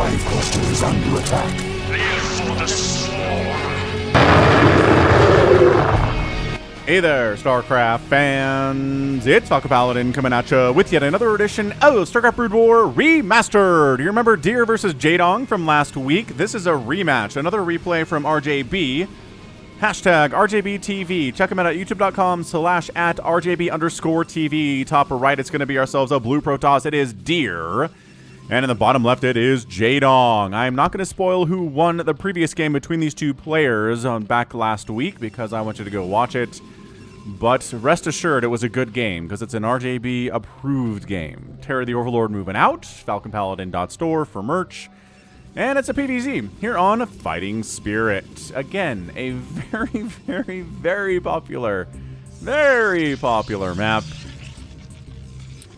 Hive cluster is under attack. Live for the swarm. Hey there, StarCraft fans! It's Falcon Paladin coming at you with yet another edition of StarCraft Brood War Remastered! You remember Deer versus Jaedong from last week? This is a rematch, another replay from RJB. Hashtag RJBTV. Check them out at youtube.com/@RJB_TV. Top right, it's going to be ourselves a blue Protoss. It is Deer. And in the bottom left, it is Jaedong. I'm not going to spoil who won the previous game between these two players back last week because I want you to go watch it. But rest assured, it was a good game because it's an RJB-approved game. Terror the Overlord moving out, falconpaladin.store for merch. And it's a PvZ here on Fighting Spirit. Again, a very popular map.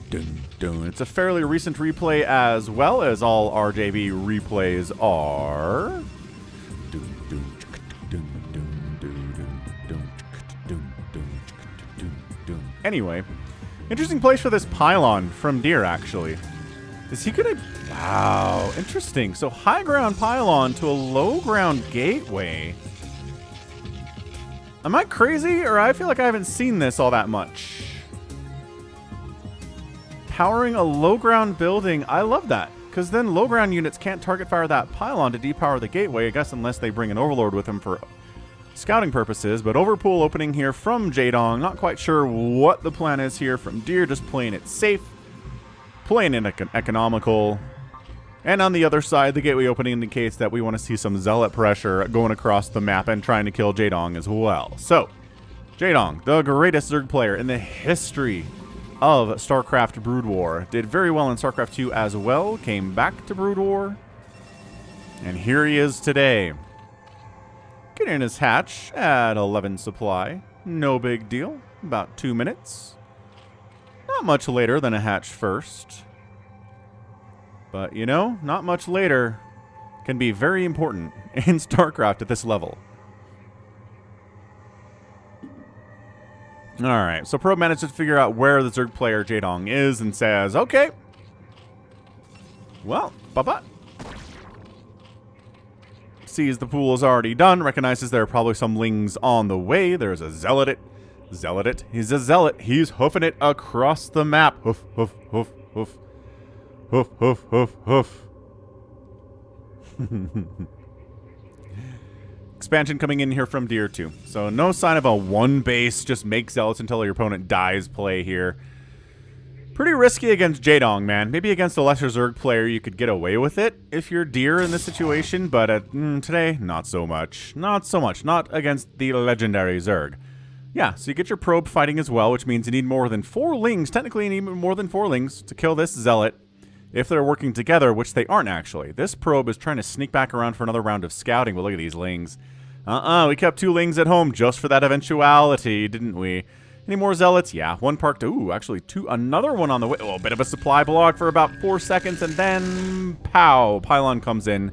Dun, dun. It's a fairly recent replay as well as all RJB replays are. Anyway, interesting place for this pylon from Deer, actually. Is he gonna... Wow, interesting. So high ground pylon to a low ground gateway. Am I crazy, or I feel like I haven't seen this all that much? Powering a low ground building, I love that. Because then low ground units can't target fire that pylon to depower the gateway, I guess, unless they bring an Overlord with them for scouting purposes. But overpool opening here from Jaedong. Not quite sure what the plan is here from Deer, just playing it safe. Playing it economical. And on the other side, the gateway opening indicates that we want to see some zealot pressure going across the map and trying to kill Jaedong as well. So, Jaedong, the greatest Zerg player in the history of StarCraft Brood War. Did very well in StarCraft 2 as well. Came back to Brood War. And here he is today. Getting his hatch at 11 supply. No big deal. About 2 minutes. Not much later than a hatch first. But, you know, not much later can be very important in StarCraft at this level. Alright, so Probe manages to figure out where the Zerg player Jaedong is and says, okay. Well, bye-bye. Sees the pool is already done, recognizes there are probably some lings on the way. There's a zealot. He's a zealot. He's hoofing it across the map. Hoof, hoof, hoof, hoof. Hoof, hoof, hoof, hoof. Expansion coming in here from Deer 2. So no sign of a one base, just make zealots until your opponent dies play here. Pretty risky against Jaedong, man. Maybe against a lesser Zerg player you could get away with it if you're Deer in this situation, but today, not so much. Not so much. Not against the legendary Zerg. Yeah, so you get your probe fighting as well, which means you need more than 4 lings. Technically, you need more than 4 lings to kill this zealot if they're working together, which they aren't actually. This probe is trying to sneak back around for another round of scouting, but look at these lings. We kept 2 lings at home just for that eventuality, didn't we? Any more zealots? Yeah, 1 parked. Ooh, actually 2. Another one on the way. Oh, a bit of a supply block for about 4 seconds, and then pow! Pylon comes in.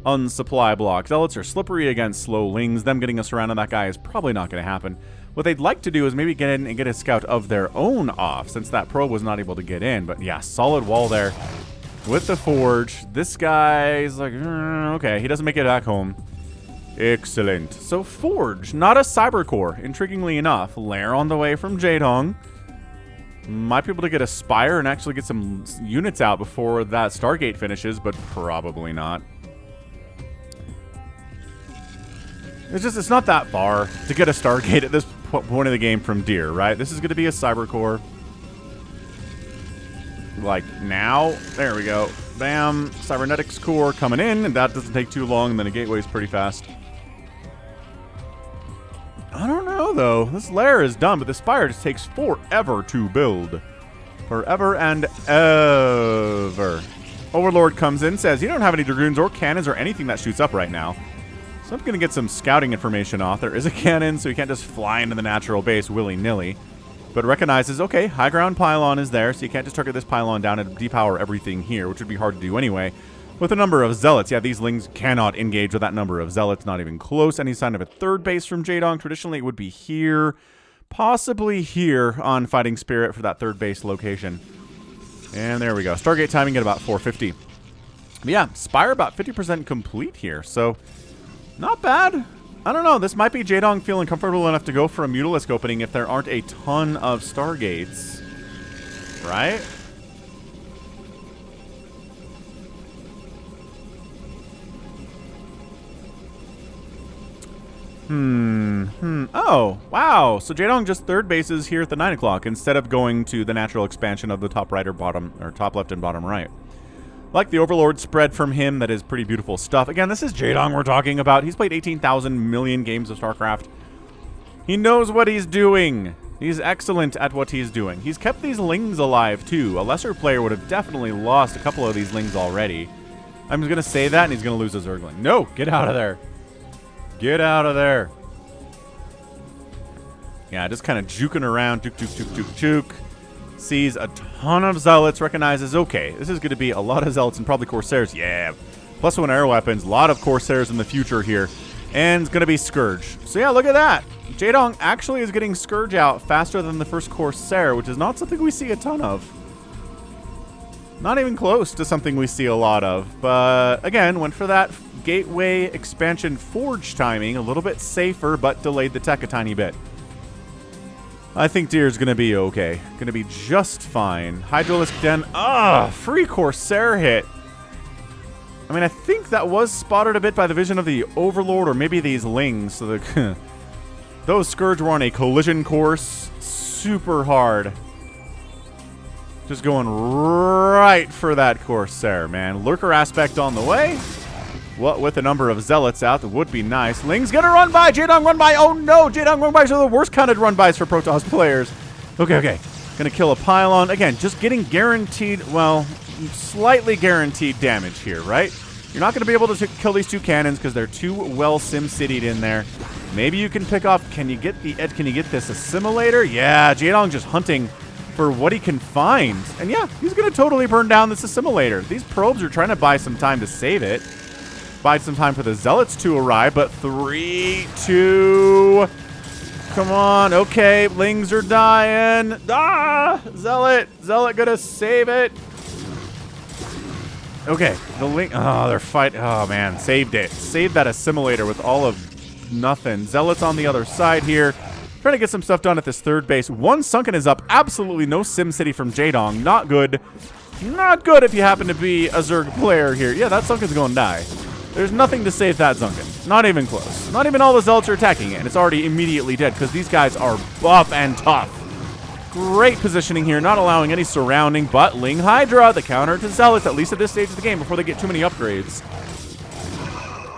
Unsupply block. Zealots are slippery against slow lings. Them getting us around on that guy is probably not going to happen. What they'd like to do is maybe get in and get a scout of their own off, since that probe was not able to get in. But yeah, solid wall there with the forge. This guy's like, okay, he doesn't make it back home. Excellent. So forge, not a cyber core, intriguingly enough. Lair on the way from Jaedong. Might be able to get a spire and actually get some units out before that Stargate finishes, but probably not. It's not that far to get a Stargate at this point of the game from Deer, right? This is going to be a cyber core. Like now. There we go. Bam. Cybernetics core coming in, and that doesn't take too long, and then a gateway's pretty fast. I don't know, though. This lair is done, but the spire just takes forever to build. Forever and ever. Overlord comes in, says, you don't have any dragoons or cannons or anything that shoots up right now. So I'm going to get some scouting information off. There is a cannon, so you can't just fly into the natural base willy-nilly. But recognizes, okay, high ground pylon is there, so you can't just target this pylon down and depower everything here, which would be hard to do anyway. With a number of zealots, yeah, these lings cannot engage with that number of zealots, not even close. Any sign of a third base from Jaedong? Traditionally, it would be here, possibly here on Fighting Spirit for that third base location. And there we go. Stargate timing at about 450. But yeah, Spire about 50% complete here, so not bad. I don't know, this might be Jaedong feeling comfortable enough to go for a Mutalisk opening if there aren't a ton of Stargates. Right? Oh, wow. So Jaedong just third bases here at the 9 o'clock instead of going to the natural expansion of the top right or bottom, or top left and bottom right. Like the Overlord spread from him, that is pretty beautiful stuff. Again, this is Jaedong we're talking about. He's played 18,000 million games of StarCraft. He knows what he's doing. He's excellent at what he's doing. He's kept these Lings alive, too. A lesser player would have definitely lost a couple of these Lings already. I'm going to say that, and he's going to lose his Zergling. No, get out of there. Get out of there. Yeah, just kind of juking around. Juke, juke, juke, juke, juke. Sees a ton of Zealots. Recognizes, okay, this is going to be a lot of Zealots and probably Corsairs. Yeah. +1 arrow weapons. A lot of Corsairs in the future here. And it's going to be Scourge. So yeah, look at that. Jaedong actually is getting Scourge out faster than the first Corsair, which is not something we see a ton of. Not even close to something we see a lot of. But again, went for that Gateway expansion Forge timing. A little bit safer, but delayed the tech a tiny bit. I think Deer's going to be okay. Going to be just fine. Hydralisk Den. Free Corsair hit. I mean, I think that was spotted a bit by the vision of the Overlord, or maybe these Lings. So the those Scourge were on a collision course. Super hard. Just going right for that Corsair, man. Lurker aspect on the way. What with a number of Zealots out, that would be nice. Ling's gonna run by. Jaedong run by. Oh no, Jaedong run bys are the worst kind of run bys for Protoss players. Okay. Gonna kill a pylon. Again, just getting guaranteed, well, slightly guaranteed damage here, right? You're not gonna be able to kill these two cannons because they're too well sim-citied in there. Maybe you can pick off, can you get this assimilator? Yeah, Jaedong just hunting for what he can find. And yeah, he's gonna totally burn down this assimilator. These probes are trying to buy some time to save it. Buy some time for the Zealots to arrive, but 3, 2, come on, okay, Lings are dying. Zealot gonna save it. Okay, the Ling, they're fighting, oh man, saved it. Saved that assimilator with all of nothing. Zealots on the other side here, trying to get some stuff done at this third base. One Sunken is up, absolutely no SimCity from Jaedong, not good. Not good if you happen to be a Zerg player here. Yeah, that Sunken's gonna die. There's nothing to save that Zunkin. Not even close. Not even all the Zealots are attacking it, and it's already immediately dead because these guys are buff and tough. Great positioning here, not allowing any surrounding, but Ling Hydra, the counter to Zealots, at least at this stage of the game before they get too many upgrades.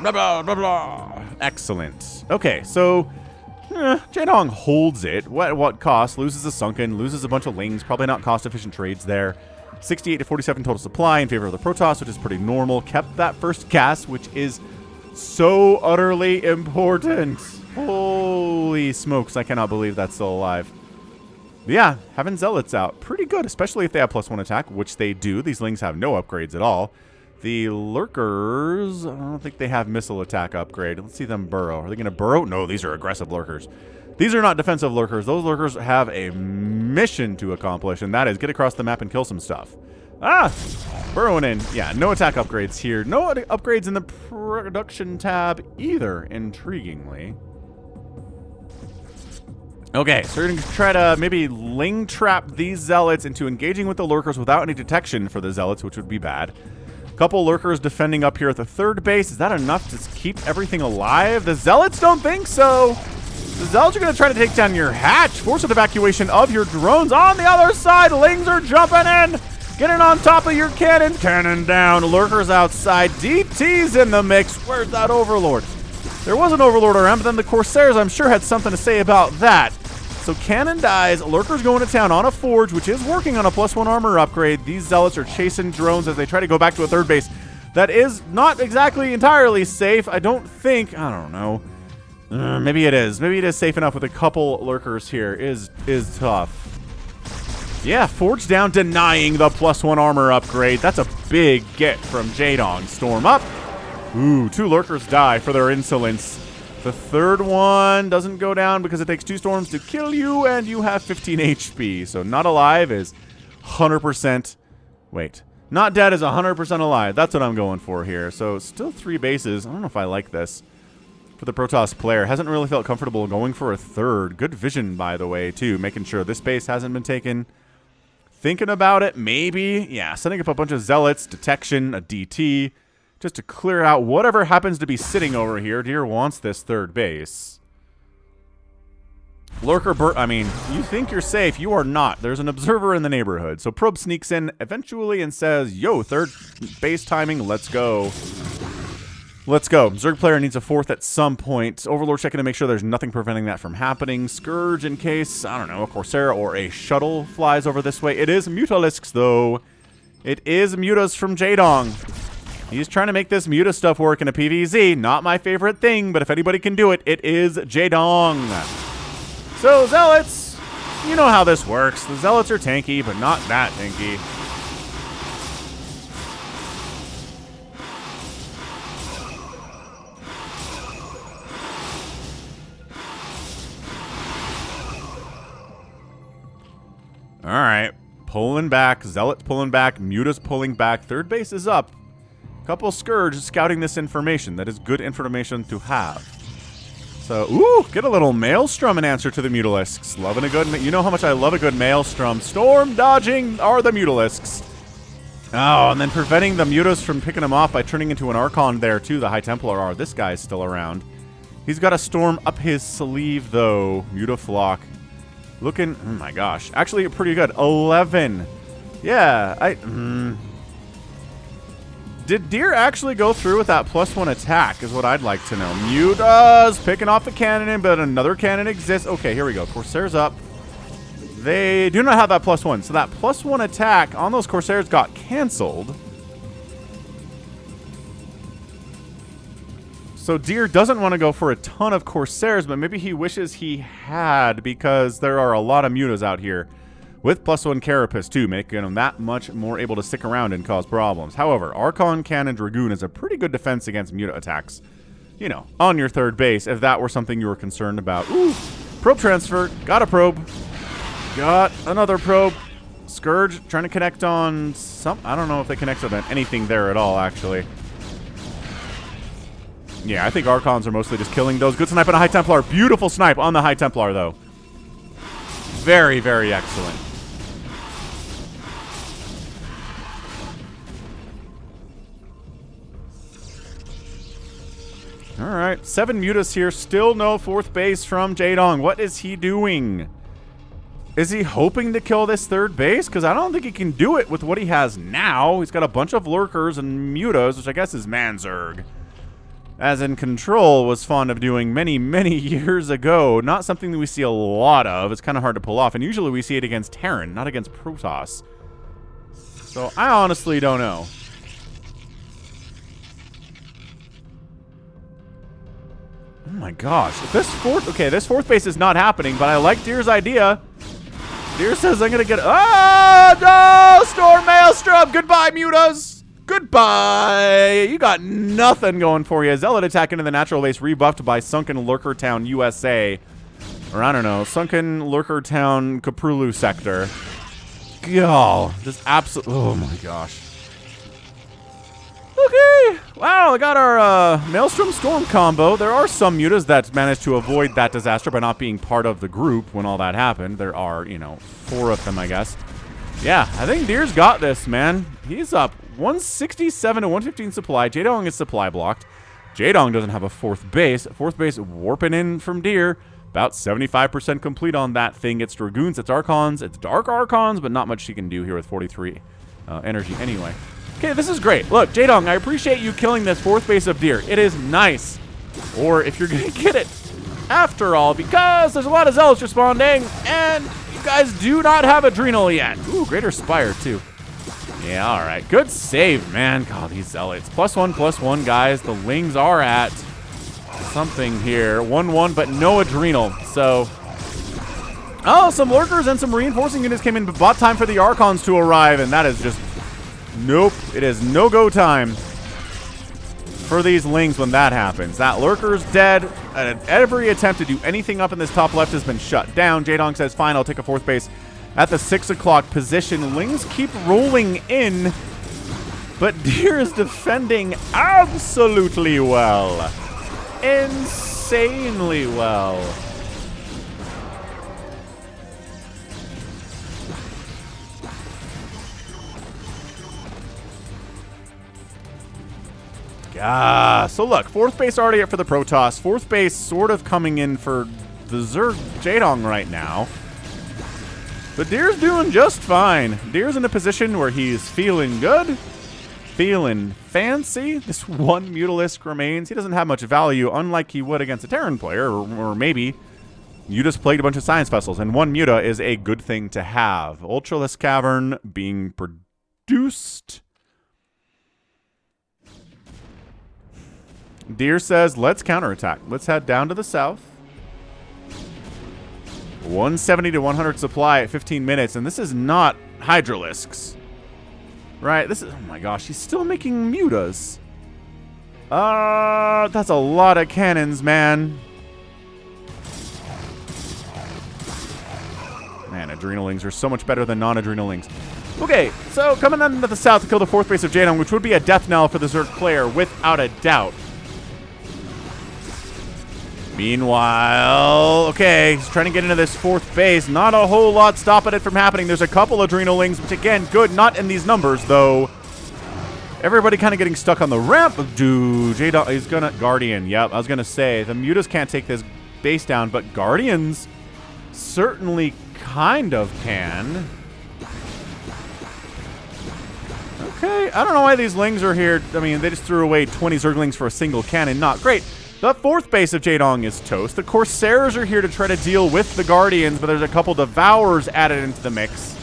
Blah, blah, blah, blah. Excellent. Okay, so Jaedong holds it. What cost? Loses a Sunken, loses a bunch of Lings. Probably not cost-efficient trades there. 68 to 47 total supply in favor of the Protoss, which is pretty normal. Kept that first gas, which is so utterly important. Holy smokes, I cannot believe that's still alive. But yeah, having Zealots out, pretty good, especially if they have +1 attack, which they do. These Lings have no upgrades at all. The Lurkers, I don't think they have missile attack upgrade. Let's see them burrow. Are they going to burrow? No, these are aggressive Lurkers. These are not defensive Lurkers. Those Lurkers have a mission to accomplish, and that is get across the map and kill some stuff. Burrowing in. Yeah, no attack upgrades here. No upgrades in the production tab either, intriguingly. Okay, so we're going to try to maybe Ling trap these Zealots into engaging with the Lurkers without any detection for the Zealots, which would be bad. Couple Lurkers defending up here at the third base. Is that enough to keep everything alive? The Zealots don't think so. The Zealots are going to try to take down your hatch. Force an evacuation of your drones. On the other side, Lings are jumping in. Getting on top of your cannon. Cannon down. Lurkers outside. DT's in the mix. Where's that Overlord? There was an Overlord around, but then the Corsairs, I'm sure, had something to say about that. So cannon dies. Lurkers going to town on a Forge, which is working on a +1 armor upgrade. These Zealots are chasing drones as they try to go back to a third base. That is not exactly entirely safe. I don't think. I don't know. Maybe it is. Maybe it is safe enough with a couple Lurkers here. Is tough. Yeah, Forge down, denying the +1 armor upgrade. That's a big get from Jaedong. Storm up. Ooh, 2 Lurkers die for their insolence. The third one doesn't go down because it takes 2 storms to kill you, and you have 15 HP. So not alive is 100%. Wait. Not dead is 100% alive. That's what I'm going for here. So still 3 bases. I don't know if I like this. For the Protoss player. Hasn't really felt comfortable going for a third. Good vision, by the way, too. Making sure this base hasn't been taken. Thinking about it, maybe. Yeah, setting up a bunch of Zealots, detection, a DT. Just to clear out whatever happens to be sitting over here. Deer wants this third base. Lurker I mean, you think you're safe. You are not. There's an observer in the neighborhood. So Probe sneaks in eventually and says, yo, third base timing, let's go. Let's go. Zerg player needs a fourth at some point. Overlord checking to make sure there's nothing preventing that from happening. Scourge in case, I don't know, a Corsair or a shuttle flies over this way. It is Mutalisks, though. It is Mutas from Jaedong. He's trying to make this Muta stuff work in a PvZ. Not my favorite thing, but if anybody can do it, it is Jaedong. So, Zealots, you know how this works. The Zealots are tanky, but not that tanky. All right, pulling back, Zealots pulling back, Muta's pulling back. Third base is up. Couple Scourge scouting this information. That is good information to have. So, ooh, get a little Maelstrom in answer to the Mutalisks. Loving a good, you know how much I love a good Maelstrom. Storm dodging are the Mutalisks. Oh, and then preventing the Mutas from picking him off by turning into an Archon there, too. The High Templar are. This guy's still around. He's got a Storm up his sleeve, though. Mutaflock. Looking, oh my gosh. Actually, pretty good. 11. Yeah, Did Deer actually go through with that +1 attack is what I'd like to know. Mutas picking off the cannon, but another cannon exists. Okay, here we go. Corsairs up. They do not have that +1. So that +1 attack on those Corsairs got canceled. So Deer doesn't want to go for a ton of Corsairs, but maybe he wishes he had because there are a lot of Mutas out here. With +1 Carapace, too, making him that much more able to stick around and cause problems. However, Archon Cannon Dragoon is a pretty good defense against Muta attacks. You know, on your third base, if that were something you were concerned about. Ooh, probe transfer. Got a probe. Got another probe. Scourge trying to connect on some... I don't know if they connected on anything there at all, actually. Yeah, I think Archons are mostly just killing those. Good snipe on a High Templar. Beautiful snipe on the High Templar, though. Very, very excellent. All right, 7 Mutas here. Still no fourth base from Jaedong. What is he doing? Is he hoping to kill this third base? Because I don't think he can do it with what he has now. He's got a bunch of Lurkers and Mutas, which I guess is Manzurg. As in Control was fond of doing many, many years ago. Not something that we see a lot of. It's kind of hard to pull off. And usually we see it against Terran, not against Protoss. So I honestly don't know. Oh my gosh. If this fourth base is not happening, but I like Deer's idea. Deer says I'm going to get... Ah, no! Storm Maelstrom! Goodbye, Mutas! Goodbye! You got nothing going for you. Zealot attack into the natural base, rebuffed by Sunken Lurker Town, USA. Or I don't know, Sunken Lurker Town, Kaprulu sector. God, just absolutely... Oh my gosh. Okay. Wow, I got our Maelstrom Storm combo. There are some Mutas that managed to avoid that disaster by not being part of the group when all that happened. There are, you know, 4 of them, I guess. Yeah, I think Deer's got this, man. He's up 167 to 115 supply. Jaedong is supply blocked. Jaedong doesn't have a fourth base. Fourth base warping in from Deer. About 75% complete on that thing. It's Dragoons, it's Archons, it's Dark Archons, but not much she can do here with 43 energy anyway. Okay, this is great. Look, Jaedong, I appreciate you killing this fourth base of Deer. It is nice. Or if you're going to get it, after all, because there's a lot of Zealots responding, and you guys do not have Adrenal yet. Ooh, Greater Spire, too. Yeah, all right. Good save, man. God, these Zealots. +1/+1, guys. The Lings are at something here. 1/1, but no Adrenal. So, oh, some Lurkers and some reinforcing units came in, but bought time for the Archons to arrive, and that is just... Nope, it is no-go time for these Lings when that happens. That Lurker's dead, and every attempt to do anything up in this top left has been shut down. Jaedong says, fine, I'll take a fourth base at the 6 o'clock position. Lings keep rolling in. But Deer is defending absolutely well. Insanely well. So look, 4th base already up for the Protoss. 4th base sort of coming in for the Zerg Jaedong right now. But Deer's doing just fine. Deer's in a position where he's feeling good, feeling fancy. This 1 Mutalisk remains. He doesn't have much value, unlike he would against a Terran player, or maybe you just played a bunch of Science Vessels, and 1 Muta is a good thing to have. Ultralisk Cavern being produced. Deer says, let's counterattack. Let's head down to the south. 170 to 100 supply at 15 minutes, and this is not Hydralisks. Right, this is... Oh my gosh, he's still making mutas. That's a lot of cannons, man. Man, Adrenalings are so much better than non-Adrenalings. Okay, so coming into the south to kill the 4th base of Jaedong, which would be a death knell for the Zerg player, without a doubt. Meanwhile, okay, he's trying to get into this 4th base. Not a whole lot stopping it from happening. There's a couple Adrenalings, which again, good. Not in these numbers, though. Everybody kind of getting stuck on the ramp. Dude, Jaedong, he's gonna... Guardian, yep, I was gonna say. The Mutas can't take this base down, but Guardians certainly kind of can. Okay, I don't know why these Lings are here. I mean, they just threw away 20 Zerglings for a single cannon. Not great. The 4th base of Jaedong is toast. The Corsairs are here to try to deal with the Guardians, but there's a couple Devourers added into the mix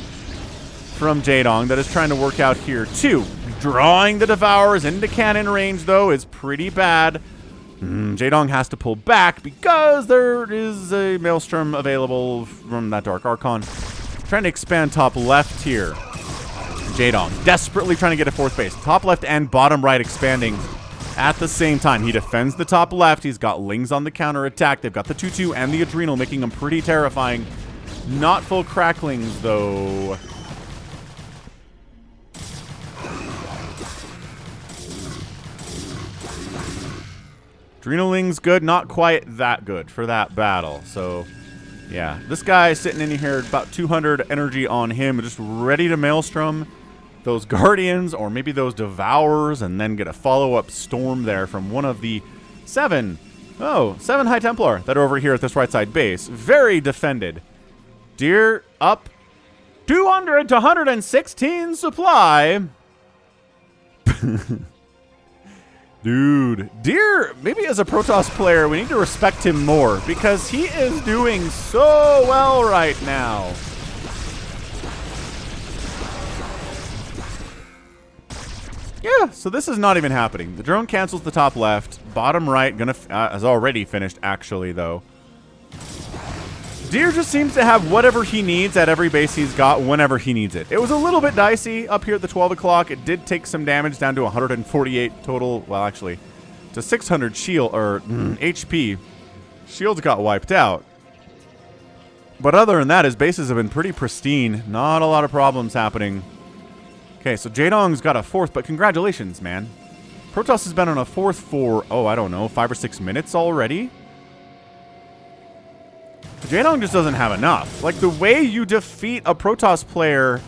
from Jaedong that is trying to work out here, too. Drawing the Devourers into cannon range, though, is pretty bad. Jaedong has to pull back because there is a Maelstrom available from that Dark Archon. Trying to expand top left here. Jaedong desperately trying to get a 4th base. Top left and bottom right expanding at the same time. He defends the top left. He's got Lings on the counter attack. They've got the 2-2 and the Adrenal, making them pretty terrifying. Not full Cracklings, though. Adrenaling's good, not quite that good for that battle. So, yeah. This guy is sitting in here, about 200 energy on him, just ready to Maelstrom those Guardians, or maybe those Devourers, and then get a follow-up storm there from one of the 7 High Templar that are over here at this right side base. Very defended. Deer up 200 to 116 supply. Dude, Deer, maybe as a Protoss player, we need to respect him more, because he is doing so well right now. Yeah, so this is not even happening. The drone cancels the top left. Bottom right has already finished, actually, though. Deer just seems to have whatever he needs at every base he's got whenever he needs it. It was a little bit dicey up here at the 12 o'clock. It did take some damage down to 148 total. Well, actually, to 600 shield or HP. Shields got wiped out. But other than that, his bases have been pretty pristine. Not a lot of problems happening. Okay, so Jaedong's got a 4th, but congratulations, man. Protoss has been on a 4th for, oh, I don't know, 5 or 6 minutes already. Jaedong just doesn't have enough. Like, the way you defeat a Protoss player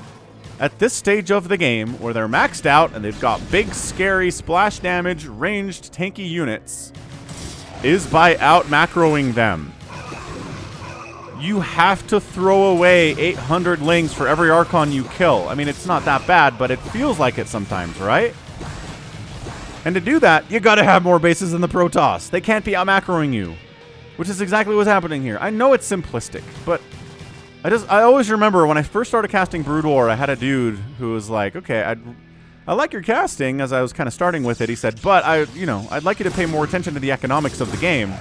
at this stage of the game, where they're maxed out and they've got big, scary, splash damage, ranged, tanky units, is by out-macroing them. You have to throw away 800 Lings for every Archon you kill. I mean, it's not that bad, but it feels like it sometimes, right? And to do that, you gotta have more bases than the Protoss. They can't be out-macroing you. Which is exactly what's happening here. I know it's simplistic, but I always remember when I first started casting Brood War, I had a dude who was like, okay, I like your casting, as I was kind of starting with it. He said, but I'd like you to pay more attention to the economics of the game.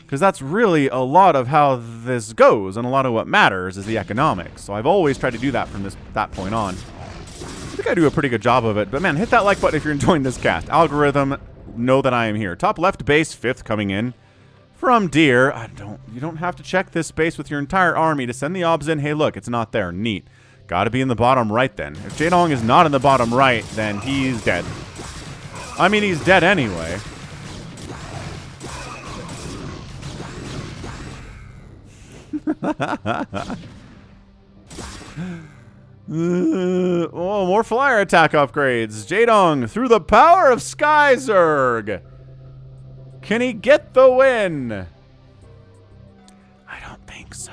Because that's really a lot of how this goes, and a lot of what matters is the economics. So I've always tried to do that from that point on. I think I do a pretty good job of it. But man, hit that like button if you're enjoying this cast. Algorithm, know that I am here. Top left base, 5th coming in from Deer. You don't have to check this base with your entire army to send the obs in. Hey, look, it's not there. Neat. Gotta be in the bottom right then. If Jaedong is not in the bottom right, then he's dead. I mean, he's dead anyway. Oh, more flyer attack upgrades. Jaedong through the power of Sky Zerg. Can he get the win? I don't think so.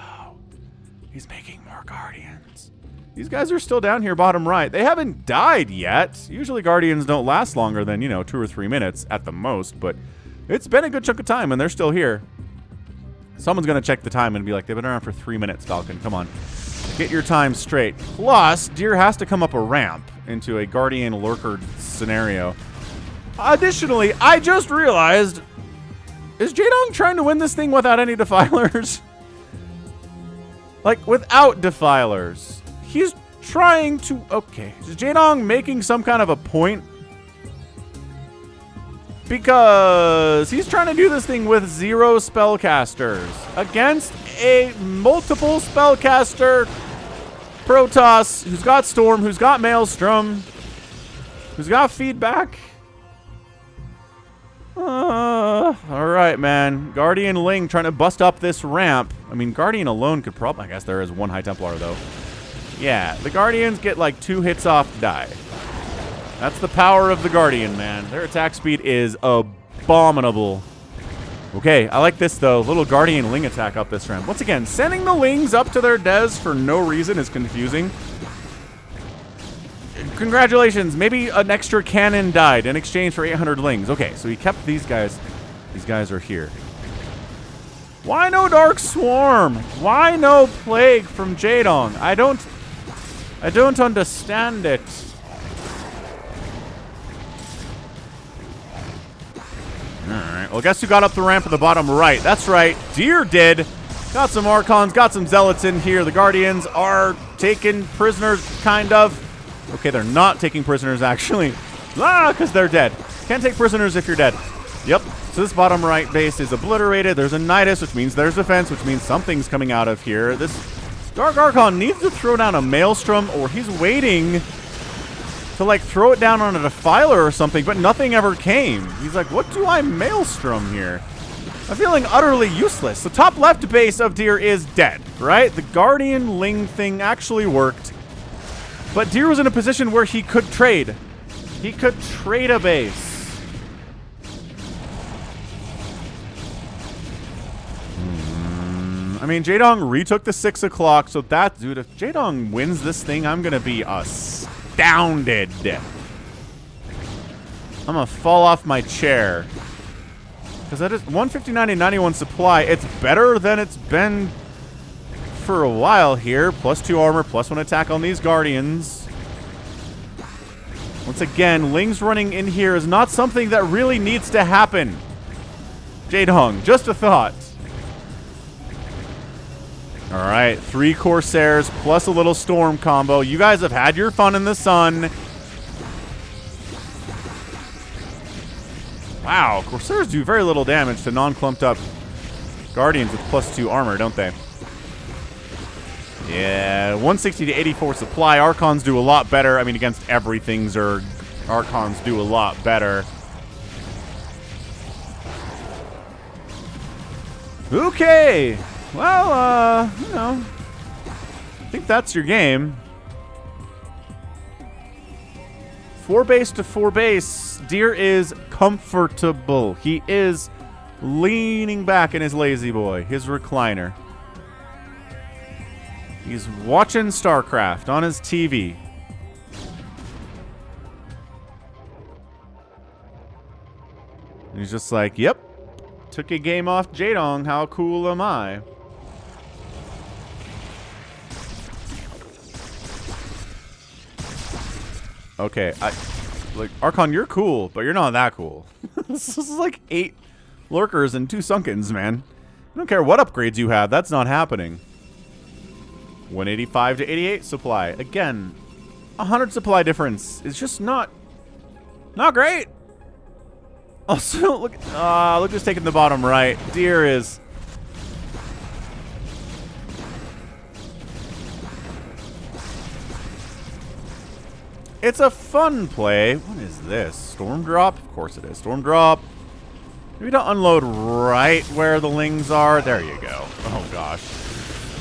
He's making more Guardians. These guys are still down here bottom right. They haven't died yet. Usually Guardians don't last longer than, 2 or 3 minutes at the most, but it's been a good chunk of time and they're still here. Someone's going to check the time and be like, they've been around for 3 minutes, Falcon. Come on. Get your time straight. Plus, Deer has to come up a ramp into a Guardian Lurker scenario. Additionally, I just realized, is Jaedong trying to win this thing without any defilers? Like, without defilers. He's trying to... Okay. Is Jaedong making some kind of a point? Because he's trying to do this thing with 0 spellcasters against a multiple spellcaster Protoss who's got Storm, who's got Maelstrom, who's got feedback. All right, man. Guardian Ling trying to bust up this ramp. I mean, Guardian alone could probably... I guess there is 1 High Templar, though. Yeah, the Guardians get like 2 hits off to die. That's the power of the Guardian, man. Their attack speed is abominable. Okay, I like this, though. Little Guardian Ling attack up this ramp. Once again, sending the Lings up to their des for no reason is confusing. Congratulations. Maybe an extra cannon died in exchange for 800 Lings. Okay, so he kept these guys. These guys are here. Why no Dark Swarm? Why no Plague from Jaedong? I don't understand it. Alright, well, guess who got up the ramp at the bottom right? That's right, Deer did. Got some Archons, got some Zealots in here. The Guardians are taking prisoners, kind of. Okay, they're not taking prisoners, actually. Because they're dead. Can't take prisoners if you're dead. Yep, so this bottom right base is obliterated. There's a Nidus, which means there's defense, which means something's coming out of here. This Dark Archon needs to throw down a Maelstrom, or he's waiting to, like, throw it down on a Defiler or something, but nothing ever came. He's like, what do I Maelstrom here? I'm feeling utterly useless. The top left base of Deer is dead, right? The Guardian Ling thing actually worked, but Deer was in a position where he could trade. He could trade a base. I mean, Jaedong retook the 6 o'clock, so that, dude, if Jaedong wins this thing, I'm going to be astounded. I'm going to fall off my chair. Because that is 159 and 91 supply. It's better than it's been for a while here. +2 armor, +1 attack on these Guardians. Once again, Ling's running in here is not something that really needs to happen. Jaedong, just a thought. All right, 3 Corsairs plus a little Storm combo. You guys have had your fun in the sun. Wow, Corsairs do very little damage to non-clumped up Guardians with +2 armor, don't they? Yeah, 160 to 84 supply. Archons do a lot better. I mean, against everything Zerg, Archons do a lot better. Okay. Well, I think that's your game. 4 base to 4 base. Deer is comfortable. He is leaning back in his lazy boy, his recliner. He's watching StarCraft on his TV. And he's just like, yep, took a game off Jaedong. How cool am I? Okay, like, Archon, you're cool, but you're not that cool. This is like 8 Lurkers and 2 Sunkens, man. I don't care what upgrades you have, that's not happening. 185 to 88 supply. Again, 100 supply difference is just not great. Also, look who's taking the bottom right. Deer is... It's a fun play. What is this? Storm drop? Of course it is. Storm drop. Maybe don't unload right where the lings are. There you go. Oh, gosh.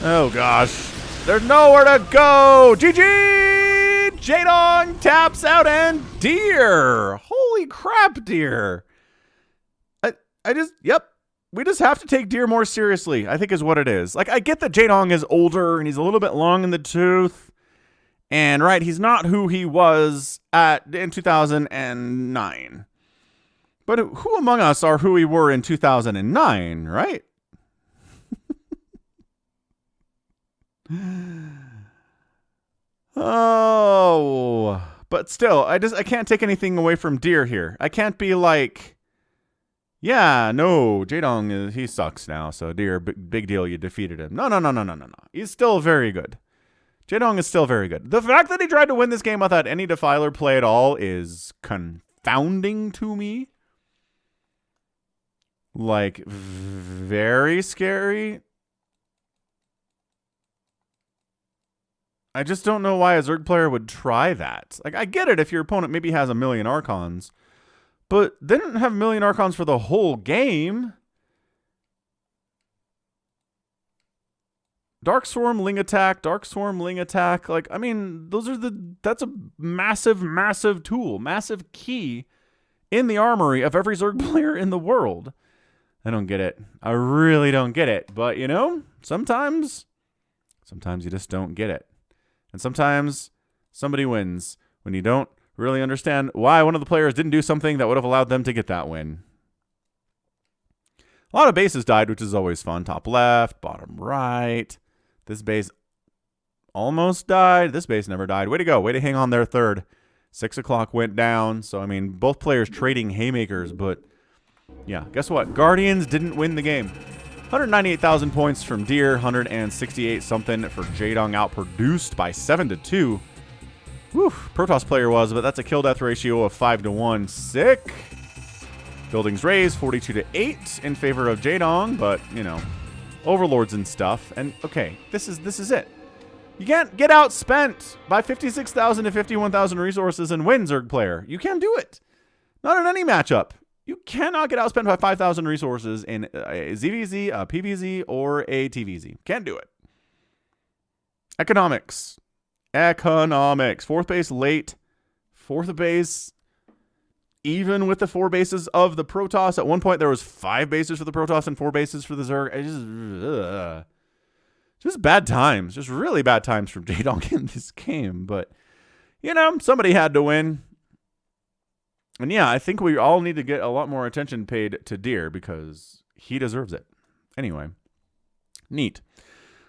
Oh, gosh. There's nowhere to go. GG! Jaedong taps out and deer. Holy crap, deer. Yep. We just have to take deer more seriously, I think is what it is. Like, I get that Jaedong is older and he's a little bit long in the tooth. And, right, he's not who he was in 2009. But who among us are who we were in 2009, right? Oh, but still, I can't take anything away from deer here. I can't be like, yeah, no, Jaedong he sucks now. So deer, big deal, you defeated him. No. He's still very good. Jaedong is still very good. The fact that he tried to win this game without any Defiler play at all is confounding to me. Like, very scary. I just don't know why a Zerg player would try that. Like, I get it if your opponent maybe has a million Archons, but they didn't have a million Archons for the whole game. Dark Swarm, Ling attack, Dark Swarm, Ling attack. Like, I mean, that's a massive, massive tool, massive key in the armory of every Zerg player in the world. I don't get it. I really don't get it. But, you know, sometimes you just don't get it. And sometimes somebody wins when you don't really understand why one of the players didn't do something that would have allowed them to get that win. A lot of bases died, which is always fun. Top left, bottom right. This base almost died. This base never died. Way to go. Way to hang on there third. 6 o'clock went down. So, I mean, both players trading haymakers, but yeah, guess what? Guardians didn't win the game. 198,000 points from Deer, 168 something for Jaedong, outproduced by 7-2. Whew, Protoss player was, but that's a kill death ratio of 5-1. Sick. Buildings raised 42-8 in favor of Jaedong, but you know, overlords and stuff. And okay, this is it. You can't get outspent by 56,000 to 51,000 resources and win, Zerg player. You can't do it. Not in any matchup. You cannot get outspent by 5,000 resources in a ZVZ, a PVZ, or a TVZ. Can't do it. Economics. Fourth base late. Fourth base, even with the 4 bases of the Protoss. At one point, there was 5 bases for the Protoss and 4 bases for the Zerg. Just bad times. Just really bad times from Jaedong in this game. But, you know, somebody had to win. And yeah, I think we all need to get a lot more attention paid to Deer because he deserves it. Anyway, neat.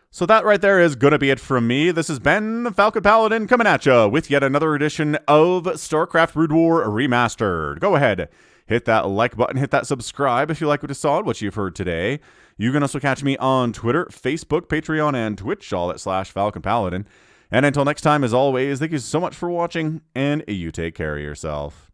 So that right there is going to be it from me. This has been Falcon Paladin coming at you with yet another edition of StarCraft Brood War Remastered. Go ahead, hit that like button, hit that subscribe if you like what you saw and what you've heard today. You can also catch me on Twitter, Facebook, Patreon, and Twitch, all at /Falcon Paladin. And until next time, as always, thank you so much for watching, and you take care of yourself.